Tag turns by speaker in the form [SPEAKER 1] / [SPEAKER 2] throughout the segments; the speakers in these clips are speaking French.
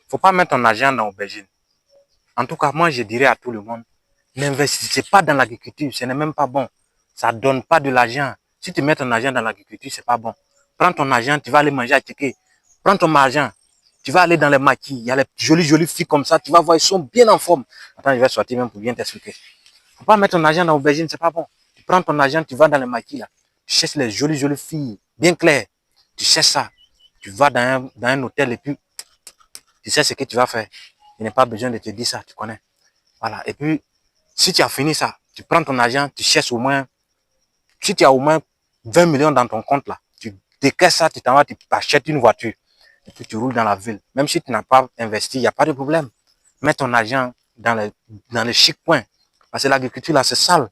[SPEAKER 1] Faut pas mettre ton argent dans l'aubergine. En tout cas, moi, je dirais à tout le monde, n'investissez pas dans l'agriculture, ce n'est même pas bon. Ça donne pas de l'argent. Si tu mets ton argent dans l'agriculture, c'est pas bon. Prends ton argent, tu vas aller manger à Tchéké. Prends ton argent, tu vas aller dans les maquis. Il y a les jolies filles comme ça, tu vas voir, ils sont bien en forme. Attends, je vais sortir même pour bien t'expliquer. Faut pas mettre ton argent dans l'aubergine, c'est pas bon. Tu prends ton argent, tu vas dans les maquis là. Tu cherches les jolies filles, bien claires. Tu cherches ça. Tu vas dans un hôtel et puis tu sais ce que tu vas faire. Il n'y a pas besoin de te dire ça, tu connais. Voilà. Et puis, si tu as fini ça, tu prends ton argent, tu cherches au moins, si tu as au moins 20 millions dans ton compte là, tu décaisses ça, tu t'en vas, tu achètes une voiture. Et puis tu roules dans la ville. Même si tu n'as pas investi, il n'y a pas de problème. Mets ton argent dans les chic points. Parce que l'agriculture là, c'est sale.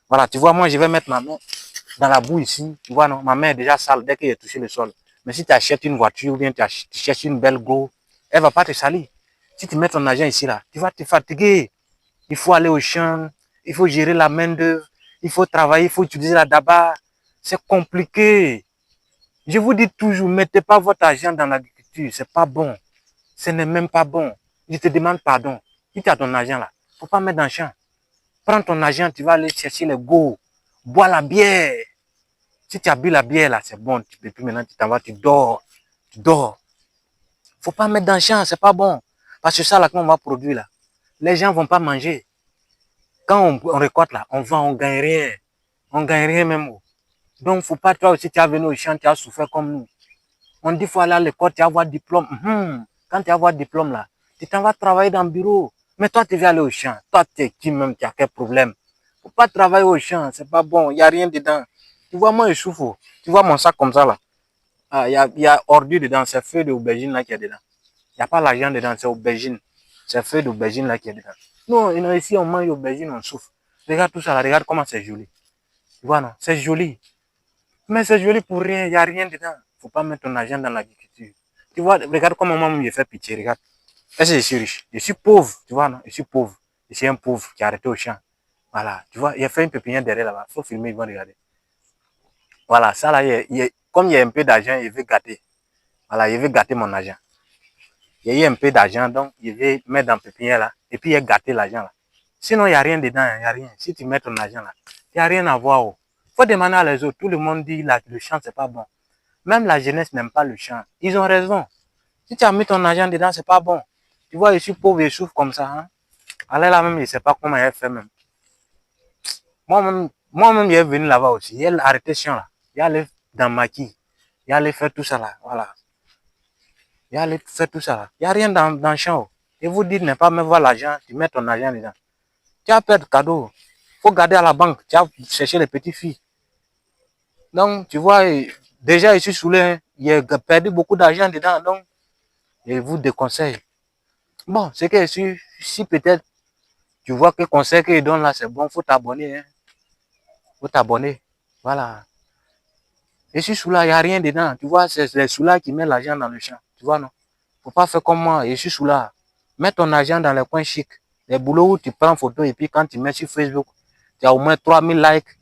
[SPEAKER 1] Voilà, tu vois, moi, je vais mettre ma main dans la boue ici. Tu vois, non, ma main est déjà sale dès qu'elle a touché le sol. Mais si tu achètes une voiture ou bien tu cherches une belle go, elle va pas te salir. Si tu mets ton argent ici là, tu vas te fatiguer. Il faut aller au champ, il faut gérer la main-d'œuvre, il faut travailler, il faut utiliser la daba. C'est compliqué. Je vous dis toujours, mettez pas votre argent dans l'agriculture, c'est pas bon. Ce n'est même pas bon. Je te demande pardon. Si tu as ton argent là, faut pas mettre dans le champ. Prends ton argent, tu vas aller chercher les go, bois la bière. Si tu as bu la bière là, c'est bon. Et puis maintenant, tu t'en vas, tu dors. Tu dors. Faut pas mettre dans le champ, c'est pas bon. Parce que ça là, qu'on va produire là, les gens vont pas manger. Quand on récolte là, on vend, on gagne rien. On gagne rien même. Donc, faut pas, toi aussi, tu as venu au champ, tu as souffert comme nous. On dit, faut aller à l'école, tu vas avoir diplôme. Quand tu vas avoir diplôme là, tu t'en vas travailler dans le bureau. Mais toi, tu veux aller au champ. Toi, tu es qui même, tu as quel problème? Faut pas travailler au champ, c'est pas bon, il n'y a rien dedans. Tu vois, moi, je souffre. Tu vois mon sac comme ça là. Ah, y a ordure dedans, c'est feuille d'aubergine là qu'il y a dedans. Il n'y a pas l'argent dedans, c'est aubergine. C'est feuille d'aubergine là qu'il y a dedans. Non, ici, on mange aubergine, on souffre. Regarde tout ça là, regarde comment c'est joli. Tu vois, non? C'est joli. Mais c'est joli pour rien, il n'y a rien dedans. Faut pas mettre ton argent dans l'agriculture. Tu vois, regarde comment moi me fait pitié, regarde. Est-ce que je suis riche? Je suis pauvre, tu vois, non? Je suis pauvre. Je suis un pauvre qui a arrêté au champ. Voilà, tu vois, il a fait une pépinière derrière là-bas. Il faut filmer, ils vont regarder. Voilà, ça là, comme il y a un peu d'argent, il veut gâter. Voilà, il veut gâter mon argent. Il y a eu un peu d'argent, donc il veut mettre dans la pépinière là. Et puis il a gâté l'argent là. Sinon, il n'y a rien dedans, il n'y a rien. Si tu mets ton argent là, il n'y a rien à voir. Il faut demander à les autres. Tout le monde dit là, le champ, c'est pas bon. Même la jeunesse n'aime pas le champ. Ils ont raison. Si tu as mis ton argent dedans, c'est pas bon. Tu vois, je suis pauvre, je souffre comme ça. Hein? Allez là même, je ne sais pas comment elle fait même. Moi-même, il est venu là-bas aussi. Il a arrêté ce champ là. Il allé dans Maki. Il allé faire tout ça là. Voilà. Il allé faire tout ça là. Il n'y a rien dans le champ. Et vous dites ne pas me voir l'argent, tu mets ton argent dedans. Tu as perdu cadeau. Il faut garder à la banque. Tu as cherché les petites filles. Donc, tu vois, déjà, je suis saoulé. Hein. Il a perdu beaucoup d'argent dedans. Donc, je vous déconseille. Bon, c'est que si peut-être tu vois que le conseil qu'il donne là, c'est bon, il faut t'abonner. Hein. Faut t'abonner. Voilà. Et si sous là, il n'y a rien dedans. Tu vois, c'est les sous là qui mettent l'argent dans le champ. Tu vois, non? Faut pas faire comme moi. Je suis sous là. Mets ton argent dans les coins chics. Les boulots où tu prends photo et puis quand tu mets sur Facebook, tu as au moins 3000 likes.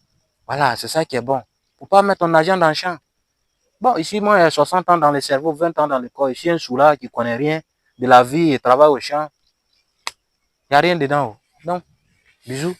[SPEAKER 1] Voilà, c'est ça qui est bon. Faut pas mettre ton argent dans le champ. Bon, ici, moi, j'ai 60 ans dans le cerveau, 20 ans dans le corps. Ici, un sous là qui connaît rien de la vie et travaille au champ. Il n'y a rien dedans. Donc, bisous.